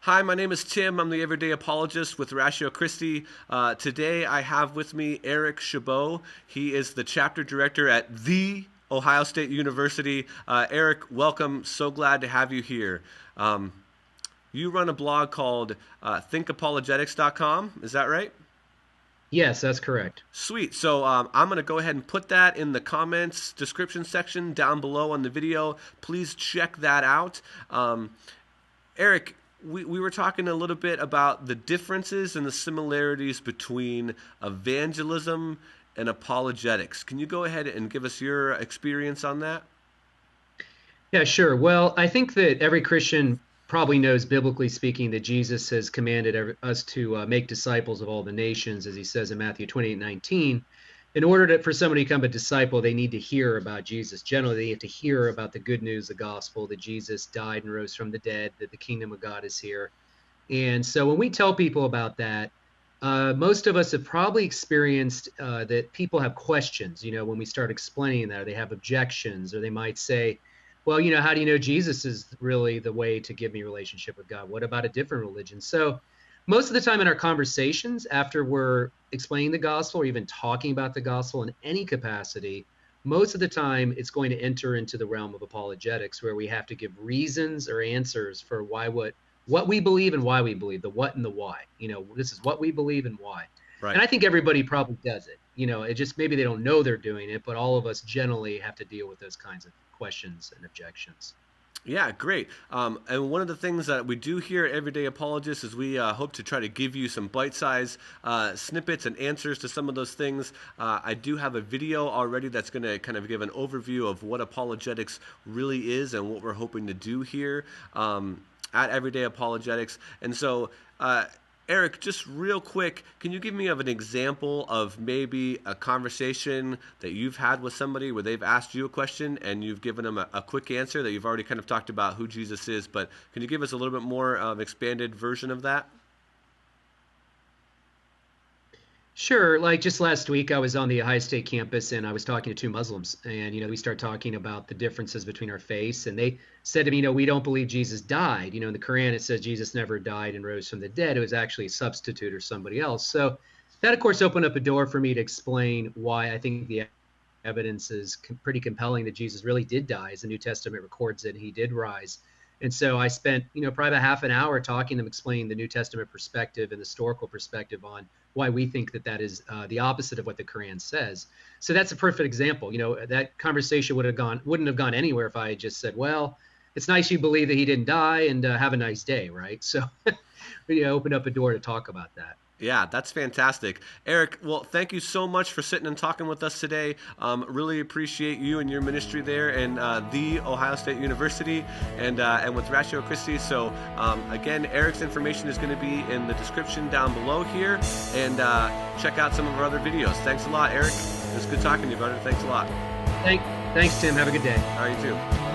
Hi, my name is Tim. I'm the Everyday Apologist with Ratio Christi. Today I have with me Eric Chabot. He is the chapter director at the Ohio State University. Eric, welcome. So glad to have you here. You run a blog called thinkapologetics.com. Is that right? Yes, that's correct. Sweet. So I'm going to go ahead and put that in the comments description section down below on the video. Please check that out. Eric, we were talking a little bit about the differences and the similarities between evangelism and apologetics. Can you go ahead and give us your experience on that? Yeah, sure. Well, I think that every Christian probably knows, biblically speaking, that Jesus has commanded us to make disciples of all the nations, as he says in Matthew 28:19. In order for somebody to become a disciple, they need to hear about Jesus. Generally, they have to hear about the good news, the gospel, that Jesus died and rose from the dead, that the kingdom of God is here. And so when we tell people about that, most of us have probably experienced that people have questions, when we start explaining that, or they have objections, or they might say, well, how do you know Jesus is really the way to give me a relationship with God? What about a different religion? So most of the time in our conversations, after we're explaining the gospel or even talking about the gospel in any capacity, most of the time it's going to enter into the realm of apologetics, where we have to give reasons or answers for what we believe and why we believe, the what and the why. This is what we believe and why. Right. And I think everybody probably does it. It just, maybe they don't know they're doing it, but all of us generally have to deal with those kinds of questions and objections. Yeah, great. And one of the things that we do here at Everyday Apologist is we hope to try to give you some bite-sized snippets and answers to some of those things. I do have a video already that's going to kind of give an overview of what apologetics really is and what we're hoping to do here at Everyday Apologetics. And so, Eric, just real quick, can you give me an example of maybe a conversation that you've had with somebody where they've asked you a question and you've given them a quick answer? That you've already kind of talked about who Jesus is, but can you give us a little bit more of an expanded version of that? Sure. Like just last week, I was on the Ohio State campus and I was talking to two Muslims, and we started talking about the differences between our faiths, and they said to me, we don't believe Jesus died. In the Quran it says Jesus never died and rose from the dead. It was actually a substitute or somebody else. So that, of course, opened up a door for me to explain why I think the evidence is pretty compelling that Jesus really did die, as the New Testament records it, and he did rise. And so I spent, probably about half an hour talking to them, explaining the New Testament perspective and the historical perspective on why we think that is the opposite of what the Quran says. So that's a perfect example. That conversation wouldn't have gone anywhere if I had just said, well, it's nice you believe that he didn't die, and have a nice day, right? So we opened up a door to talk about that. Yeah, that's fantastic. Eric, well, thank you so much for sitting and talking with us today. Really appreciate you and your ministry there in the Ohio State University and with Ratio Christi. So again, Eric's information is going to be in the description down below here, and check out some of our other videos. Thanks a lot, Eric. It was good talking to you, brother. Thanks a lot. Thanks, Tim. Have a good day. All right, you too.